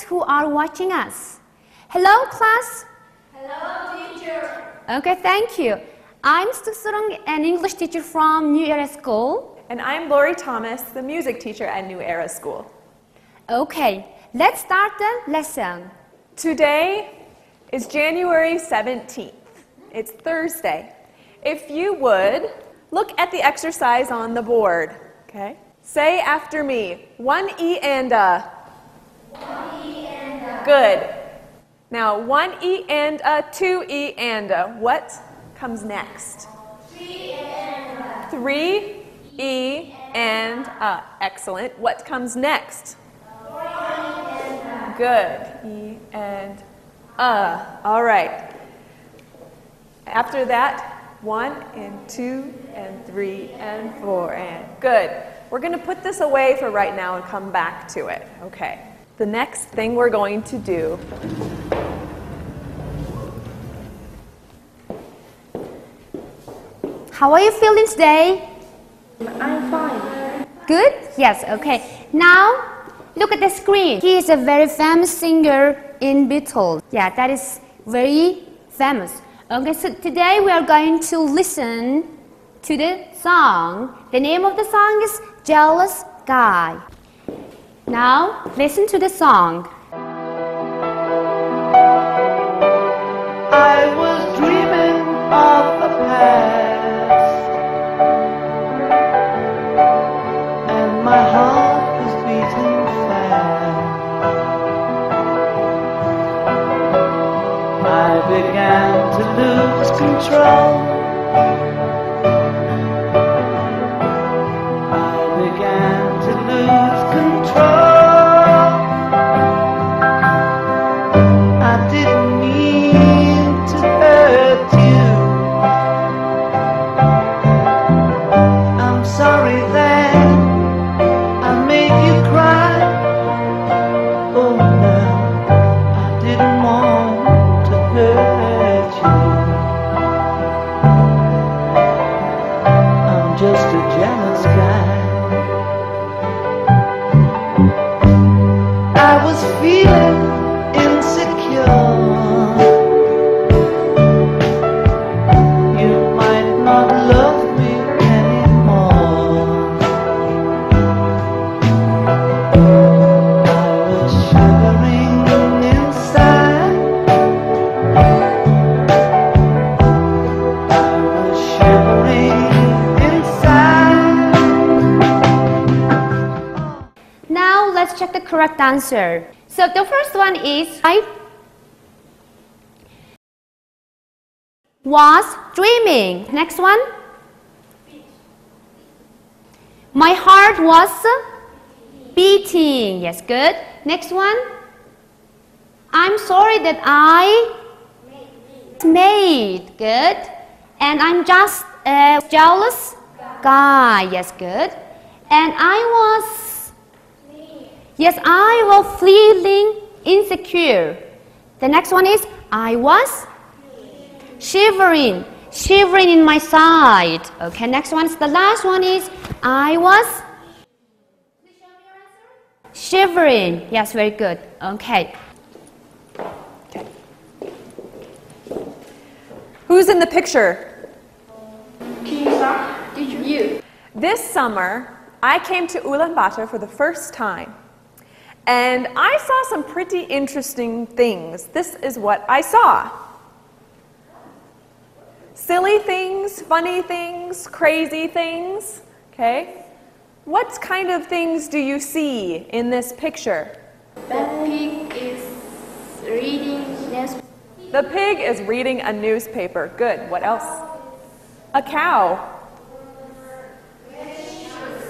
students who are watching us. Hello, class. Hello, teacher. Okay, thank you. I'm Susurung, an English teacher from New Era School. And I'm Lori Thomas, the music teacher at New Era School. Okay, let's start the lesson. Today is January 17th. It's Thursday. If you would, look at the exercise on the board, okay? Say after me, 1 E and a. 1 E and a. Good. Now, 1 E and a, 2 E and a. What comes next? 3 and a. 3 E and a. Excellent. What comes next? 4 E and a. Good. E and a. All right. After that, 1 and 2 and 3 and 4 and good. We're going to put this away for right now and come back to it. Okay. The next thing we're going to do. How are you feeling today? I'm fine. Good? Yes, okay. Now, look at the screen. He is a very famous singer in Beatles. Yeah, that is very famous. Okay, so today we are going to listen to the song. The name of the song is Jealous Guy. Now, listen to the song. I was dreaming of the past, and my heart was beating fast. I began to lose control. I began to lose control. I didn't mean to hurt you. I'm sorry that I made you cry. Oh no, I didn't want to hurt you. I'm just a jealous guy. I was feeling insecure. You might not love me anymore. I was shivering inside. I was shivering inside. Now, let's check the correct answer. So, the first one is I was dreaming. Next one. My heart was beating. Yes, good. Next one. I'm sorry that I made. Good. And I'm just a jealous guy. Yes, good. And I was, yes, I was feeling insecure. The next one is I was shivering in my side. Okay, next one is the last one is I was shivering. Yes, very good. Okay. Who's in the picture? You. This summer, I came to Ulaanbaatar for the first time. And I saw some pretty interesting things. This is what I saw. Silly things, funny things, crazy things, okay? What kind of things do you see in this picture? The pig is reading newspaper. The pig is reading a newspaper. Good. What else? A cow.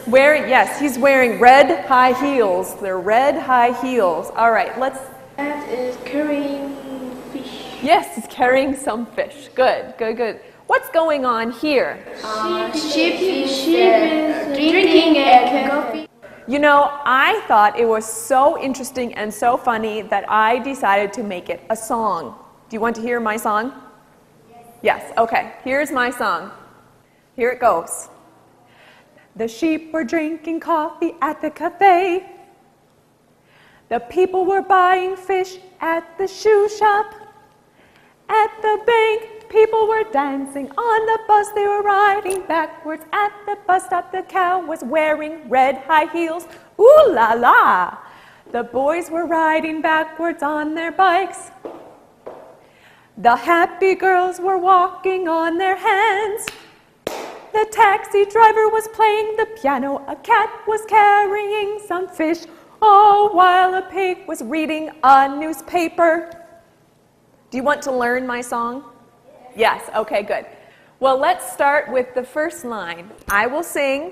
Yes, he's wearing red high heels. They're red high heels. All right, let's... Cat is carrying fish. Yes, he's carrying some fish. Good, good, good. What's going on here? Sheep is drinking a coffee. You know, I thought it was so interesting and so funny that I decided to make it a song. Do you want to hear my song? Yes, okay. Here's my song. Here it goes. The sheep were drinking coffee at the cafe. The people were buying fish at the shoe shop. At the bank, people were dancing. On the bus, they were riding backwards. At the bus stop, the cow was wearing red high heels. Ooh la la! The boys were riding backwards on their bikes. The happy girls were walking on their hands. The taxi driver was playing the piano. A cat was carrying some fish, all while a pig was reading a newspaper. Do you want to learn my song? Yes, okay, good. Well, let's start with the first line. I will sing,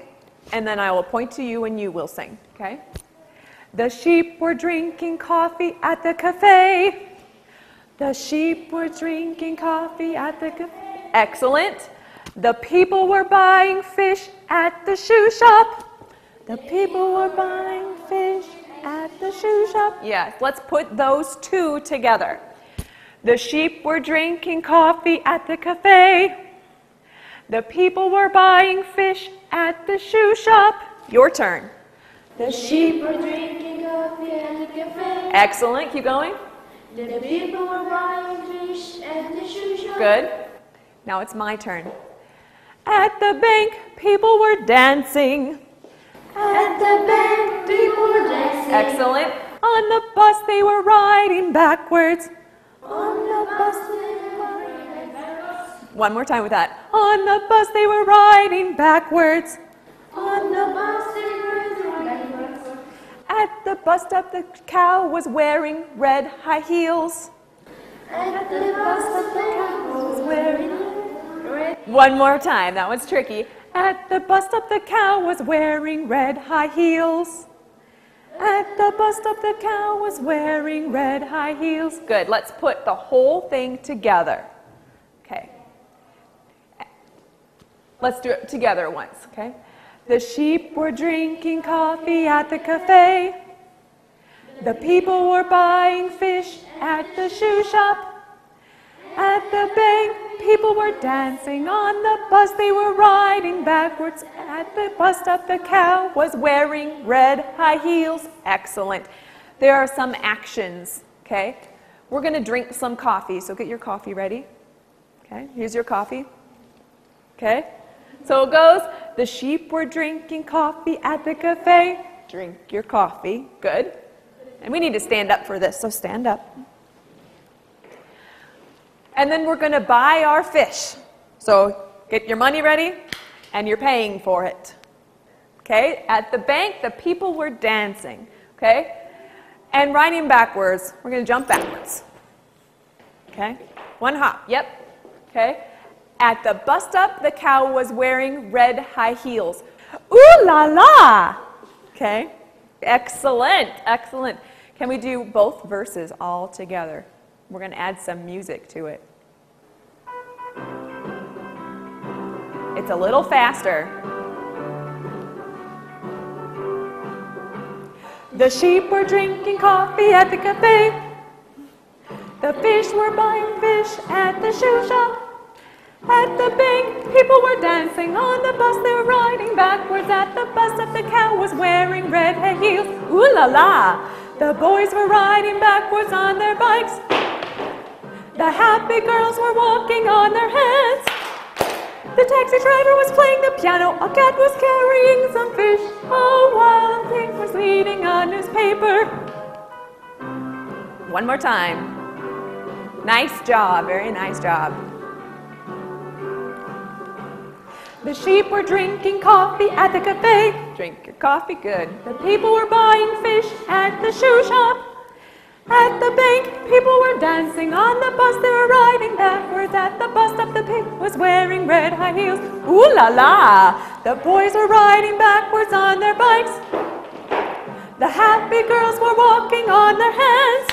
and then I will point to you and you will sing, okay? The sheep were drinking coffee at the cafe. The sheep were drinking coffee at the cafe. Excellent. The people were buying fish at the shoe shop. The people were buying fish at the shoe shop. Yes, let's put those two together. The sheep were drinking coffee at the cafe. The people were buying fish at the shoe shop. Your turn. The sheep were drinking coffee at the cafe. Excellent. Keep going. The people were buying fish at the shoe shop. Good. Now it's my turn. At the bank, people were dancing. At the bank, people were dancing. Excellent. On the bus, they were riding backwards. On the bus, they were riding backwards. One more time with that. On the bus, they were riding backwards. On the bus, they were riding backwards. At the bus stop, the cow was wearing red high heels. At the bus stop, the cow was wearing red. One more time. That was tricky. At the bus stop, the cow was wearing red high heels. At the bus stop, the cow was wearing red high heels. Good. Let's put the whole thing together. Okay. Let's do it together once, okay? The sheep were drinking coffee at the cafe. The people were buying fish at the shoe shop. At the bank, people were dancing. On the bus, they were riding backwards. At the bus stop, the cow was wearing red high heels. Excellent. There are some actions, okay? We're going to drink some coffee, so get your coffee ready. Okay, here's your coffee. Okay, so it goes, the sheep were drinking coffee at the cafe. Drink your coffee. Good. And we need to stand up for this, so stand up. And then we're going to buy our fish. So get your money ready, and you're paying for it. Okay, at the bank, the people were dancing. Okay, and riding backwards, we're going to jump backwards. Okay, one hop, yep. Okay, at the bus stop, the cow was wearing red high heels. Ooh la la! Okay, excellent, excellent. Can we do both verses all together? We're going to add some music to it. It's a little faster. The sheep were drinking coffee at the cafe. The fish were buying fish at the shoe shop. At the bank, people were dancing. On the bus, they were riding backwards. At the bus stop, the cow was wearing red high heels. Ooh la la! The boys were riding backwards on their bikes. The happy girls were walking on their hands. The taxi driver was playing the piano. A cat was carrying some fish, all while a pig was reading a newspaper. One more time. Nice job, very nice job. The sheep were drinking coffee at the cafe. Drink your coffee, good. The people were buying fish at the shoe shop. At the bank, people were dancing. On the bus, they were riding backwards. At the bus stop, the pig was wearing red high heels. Ooh la la! The boys were riding backwards on their bikes. The happy girls were walking on their hands.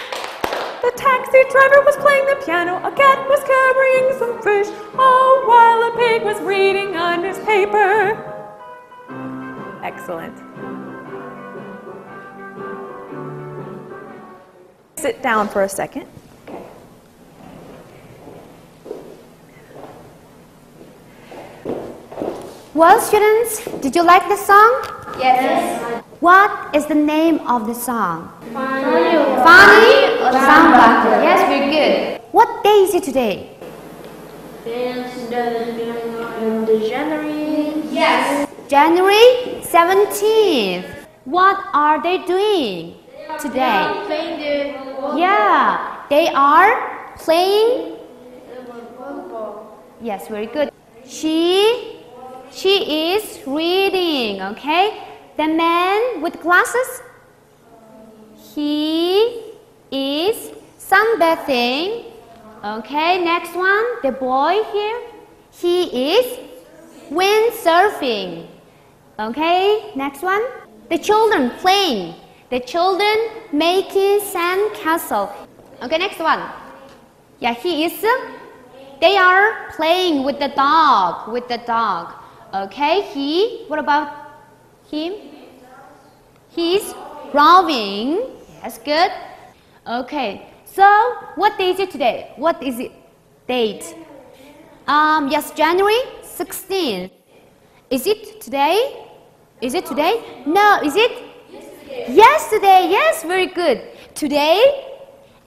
The taxi driver was playing the piano. A cat was carrying some fish, all while a pig was reading a newspaper. Excellent. Sit down for a second. Okay. Well, students, did you like the song? Yes. What is the name of the song? Fine. Bunny or sunbathing. Yes, very good. What day is it today? January. Yes. January 17th. What are they doing today? Playing the Yeah, they are playing. football. Yes, very good. She is reading, okay? The man with glasses, he is sunbathing. Okay, next one, the boy here, he is windsurfing. Okay, next one, the children playing. The children making sand castle. Okay, next one. Yeah, they are playing with the dog, Okay, what about him? He's rowing. Yes, good. Okay, so what day is it today? What is it? Date? Yes, January 16th. Is it today? Is it today? No, is it? Yesterday. Yes, very good. Today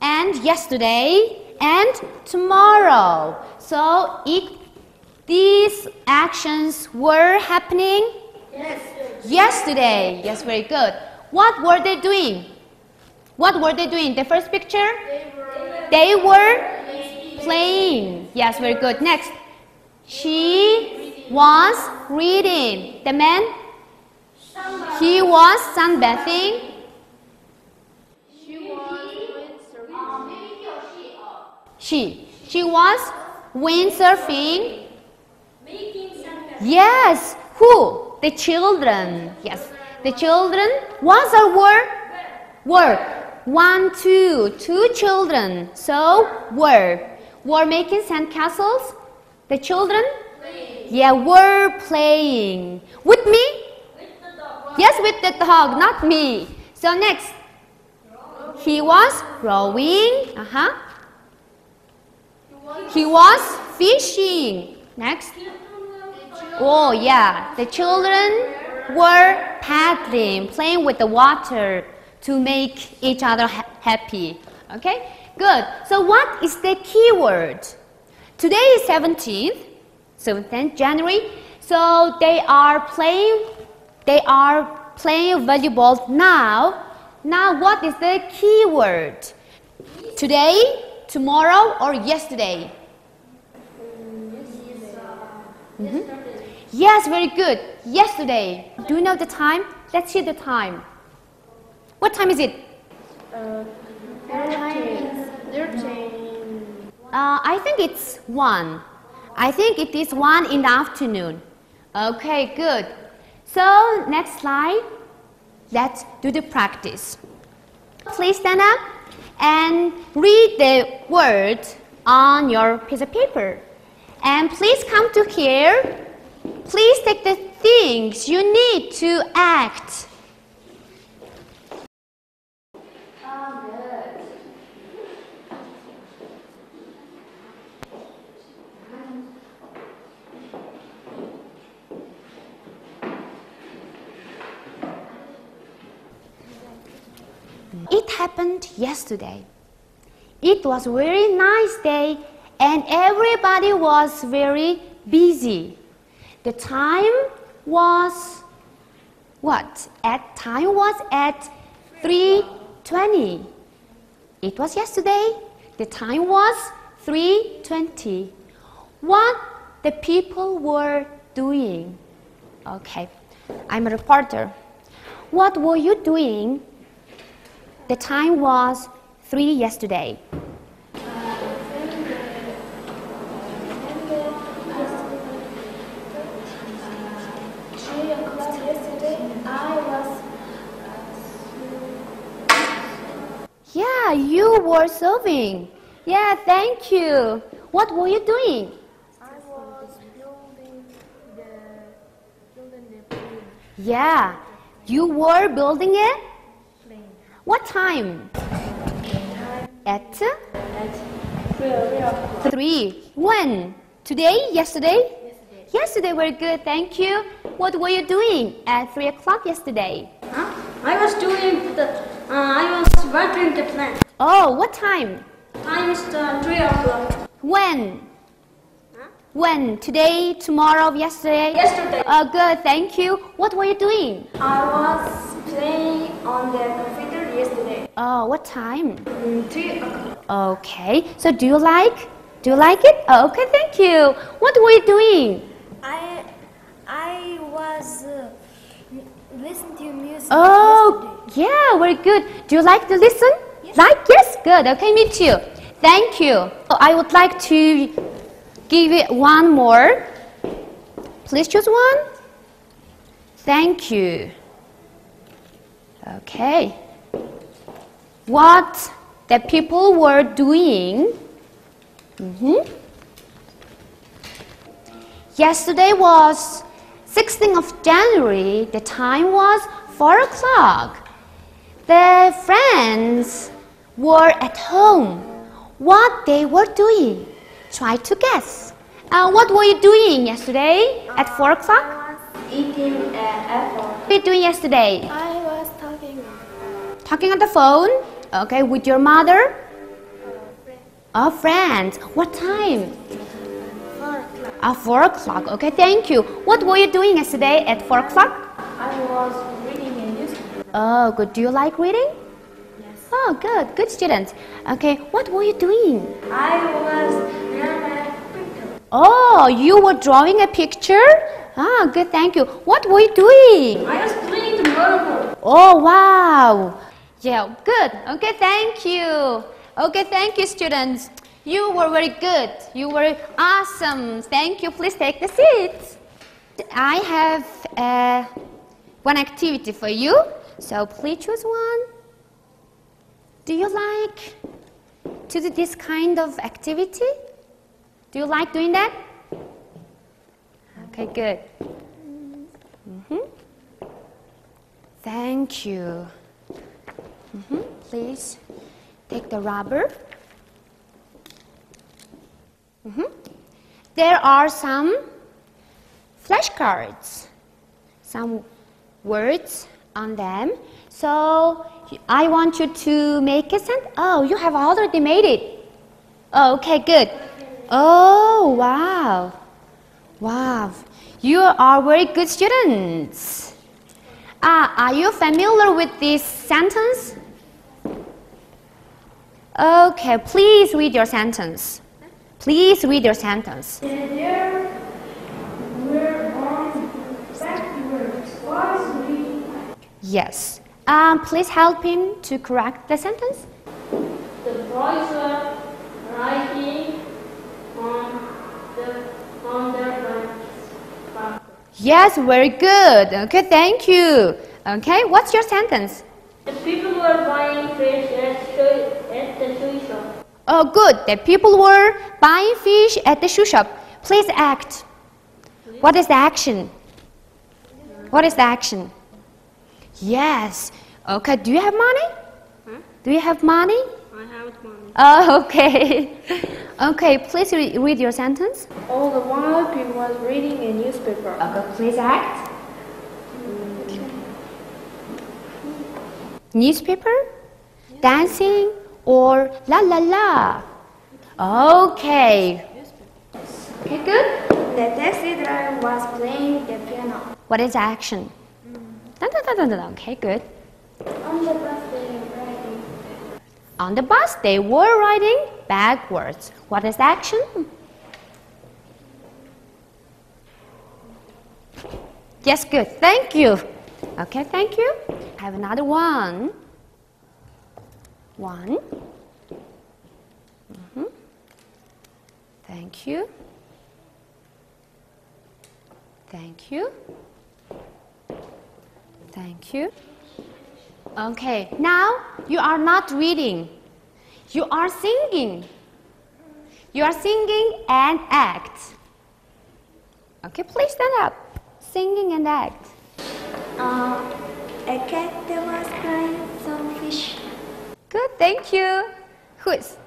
and yesterday and tomorrow. So these actions were happening yesterday. Yes, very good. What were they doing? What were they doing? The first picture? They were playing. Yes, very good. Next. She was reading. The man? He was sunbathing. She was windsurfing. Yes. Who? The children. Yes. The children. Was or were? Were. One, two children. So were making sandcastles. The children? Yeah, were playing. With me? Yes, with the dog, not me. So next. He was rowing. He was fishing. Next. Oh yeah, the children were paddling, playing with the water to make each other happy. Okay, good. So what is the key word? Today is 17th January. So they are playing volleyball now. Now what is the key word? Today, tomorrow, or yesterday? Yes, very good. Yesterday. Do you know the time? Let's see the time. What time is it? 13. I think it's 1. I think it is 1 in the afternoon. Okay, good. So, next slide. Let's do the practice. Please stand up and read the word on your piece of paper. And please come to here. Please take the things you need to act. It happened yesterday. It was a very nice day and everybody was very busy. The time was what? Time was at 3:20. It was yesterday. The time was 3:20. What the people were doing? Okay, I'm a reporter. What were you doing? The time was 3 yesterday. Yeah, you were serving. Yeah, thank you. What were you doing? I was building the plane. Yeah, you were building it? What time? At 3. When? Today? Yesterday? Yesterday, very good, thank you. What were you doing at 3 o'clock yesterday? I was doing I was watering the plant. Oh, what time? Time is 3 o'clock. When? When? Today, tomorrow, yesterday? Yesterday. Oh, good, thank you. What were you doing? I was playing on the computer yesterday. Oh, what time? 3 o'clock. Okay, so do you like it? Oh, okay, thank you. What were you doing? I was listening to music. Oh, yeah, very good. Do you like to listen? Yes. Like? Yes, good. Okay, me too. Thank you. Oh, I would like to give it one more. Please choose one. Thank you. Okay. What the people were doing. Yesterday was 16th of January. The time was 4 o'clock. The friends were at home. What they were doing? Try to guess. What were you doing yesterday at 4 o'clock? I was eating an apple. What were you doing yesterday? I was talking. Talking on the phone? Okay, with your mother? Oh, friends. What time? 4 o'clock. 4 o'clock. Okay, thank you. What were you doing yesterday at 4 o'clock? I was reading a newspaper. Oh, good. Do you like reading? Yes. Oh, good. Good student. Okay, what were you doing? I was drawing a picture. Oh, you were drawing a picture? Ah, good. Thank you. What were you doing? I was playing the volleyball. Oh, wow. Yeah, good. Okay, thank you. Okay, thank you, students. You were very good. You were awesome. Thank you. Please take the seats. I have one activity for you. So please choose one. Do you like to do this kind of activity? Do you like doing that? Okay, good. Thank you. Please take the rubber. There are some flashcards, some words on them. So I want you to make a sentence. Oh, you have already made it. Oh, okay, good. Oh, wow. Wow. You are very good students. Are you familiar with this sentence? Okay, please read your sentence. Please read your sentence. There were on backwards. Was we? Yes. Please help him to correct the sentence. The boys were riding on their bikes. Yes, very good. Okay, thank you. Okay, what's your sentence? The people were buying fish at the shoe shop. Oh, good. The people were buying fish at the shoe shop. Please act. What is the action? What is the action? Yes. Okay, do you have money? Do you have money? I have money. Oh, okay. Okay, please read your sentence. All the while, he was reading a newspaper. Okay, please act. Newspaper? Dancing? Or la la la? Okay. Okay, good. The taxi driver was playing the piano. What is action? Dun, dun, dun, dun, dun. Okay, good. On the bus, they were riding. On the bus, they were riding backwards. What is action? Yes, good. Thank you. Okay, thank you. I have another one. One. Thank you. Thank you. Thank you. Okay, now you are not reading. You are singing. You are singing and act. Okay, please stand up. Singing and act. A cat that was crying some fish. Good, thank you. Who is?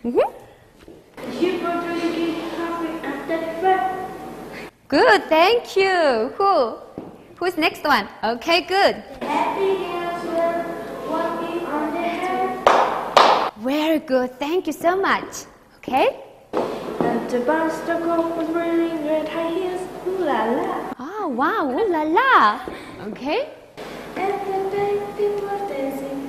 She was drinking coffee at the fair. Good, thank you. Who? Who's next one? Okay, good. Happy girls were Very good. Thank you so much. Okay. At the bus, the girl was wearing red high heels. Ooh la la. Oh, wow. Ooh la la. Okay. At the bank, people were dancing.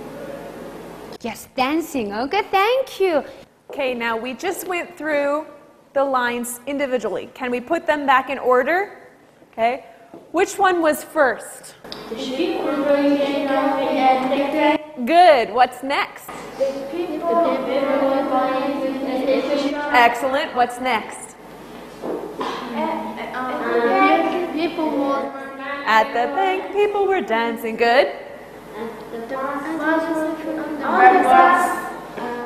Yes, dancing. Okay, thank you. Okay, now we just went through the lines individually. Can we put them back in order? Okay. Which one was first? The sheep were bringing coffee and the Good. What's next? people were buying fish. Excellent. What's next? People were At the bank, people were dancing. Good.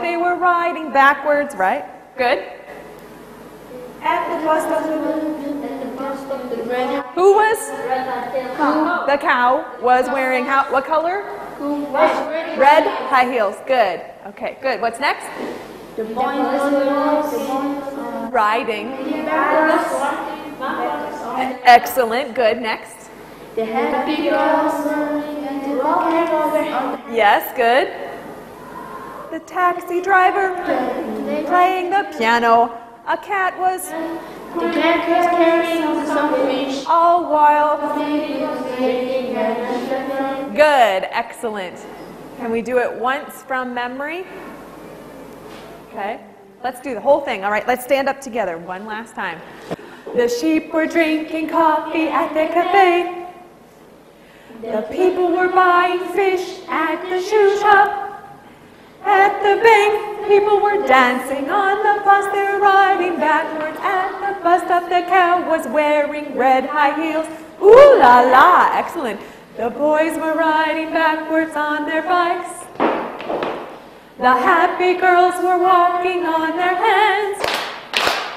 They were riding backwards, right? Good. At the bus stop. Who was? The cow was wearing what color? Red high heels. Good. Okay, good. What's next? The boy was Riding. Excellent. Good. Next. the happy girls and walking over. Yes, good. The taxi driver playing the piano. A cat was The cat was carrying some fish. all while. Good. Excellent. Can we do it once from memory? Okay. Let's do the whole thing. All right, let's stand up together one last time. The sheep were drinking coffee at the cafe. The people were buying fish at the shoe shop. At the bank, people were dancing on the bus. They were riding backwards. At the bus stop, the cow was wearing red high heels. Ooh la la! Excellent. The boys were riding backwards on their bikes. The happy girls were walking on their hands.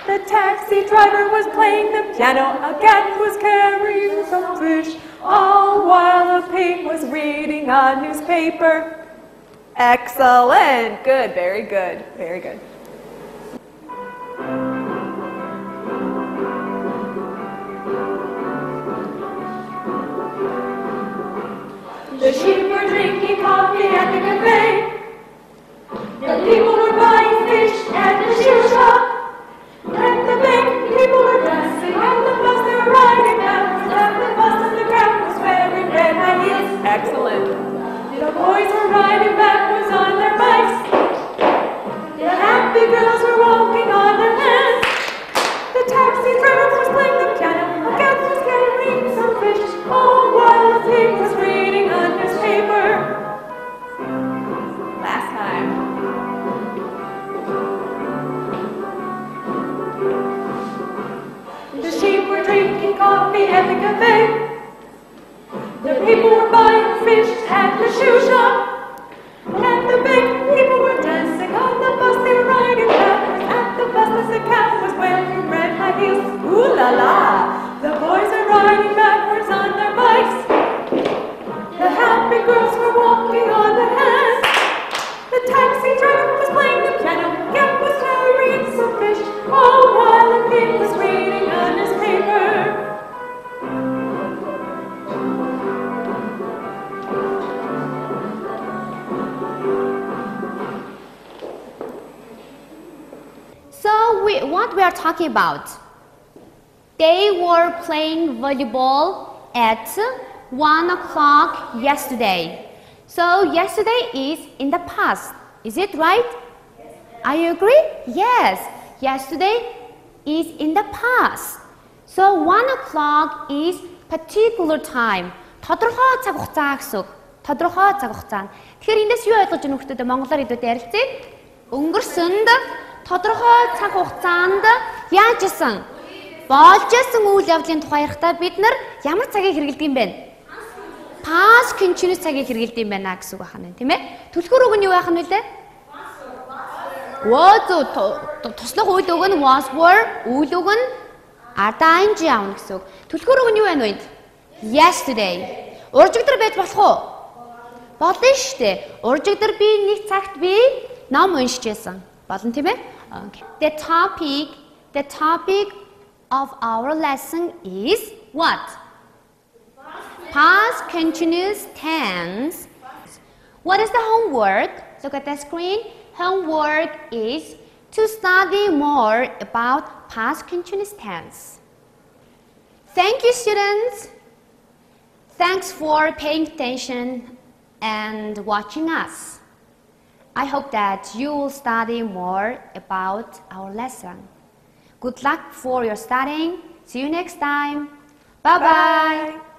The taxi driver was playing the piano. A cat was carrying some fish, all while a pig was reading a newspaper. Excellent. Good. Very good. Very good. The sheep were drinking coffee at the cafe. The people were buying fish at the shoe shop. At the bank, people were dancing on the bus. They were riding backwards. At the bus, and the crowd was wearing red high heels. Excellent. The boys were riding backwards on their bikes. The happy girls were walking on their hands. The taxi driver was playing the piano. A cat was carrying some fish, all while a pig was reading a newspaper. Last time. The sheep were drinking coffee at the cafe. The people were buying fish at the shoe shop. At the bank, people were dancing on the bus. They were riding backwards. At the bus, as the cat was wearing red high heels. Ooh la la! The boys are riding backwards on their bikes. The happy girls were walking on their hands. The taxi driver was playing the piano. Cat was carrying some fish, all while the pig was reading a newspaper. So what we are talking about? They were playing volleyball at 1 o'clock yesterday. So yesterday is in the past. Is it right? Yes. Are you agree? Yes. Yesterday is in the past. So 1 o'clock is particular time. тодорхой цаг хугацаа гэсэн үг. Тодорхой цаг хугацаа. Тэгэхээр эндээс юу ойлгож байна хүүхдүүд? Монголоор хэлбэл ярилцъя. Өнгөрсөнд тодорхой цаг хугацаанд яаж исэн? Болж исэн үйл явдлын тухай ярихдаа бид нар ямар цагийг хэрэглэдэг юм бэ? Past continuous цагийг хэрэглэдэг юм байна гэсэн үг байна, тийм ээ? Түлхүүр үг нь юу байх нь вэ? Was туслах үйл үг нь was were, үйл үг нь are ing явна гэсэн үг. Түлхүүр үг нь юу байна вэ? Yesterday. Уржигдэр байж болох уу? Болно шүү дээ. Уржигдэр би нэг цагт би ном уншиж байсан. Болно тийм ээ? Okay. The topic of our lesson is what? Past continuous tense. What is the homework? Look at the screen. homework is to study more about past continuous tense. Thank you, students. Thanks for paying attention and watching us. I hope that you will study more about our lesson. Good luck for your studying. See you next time. Bye-bye.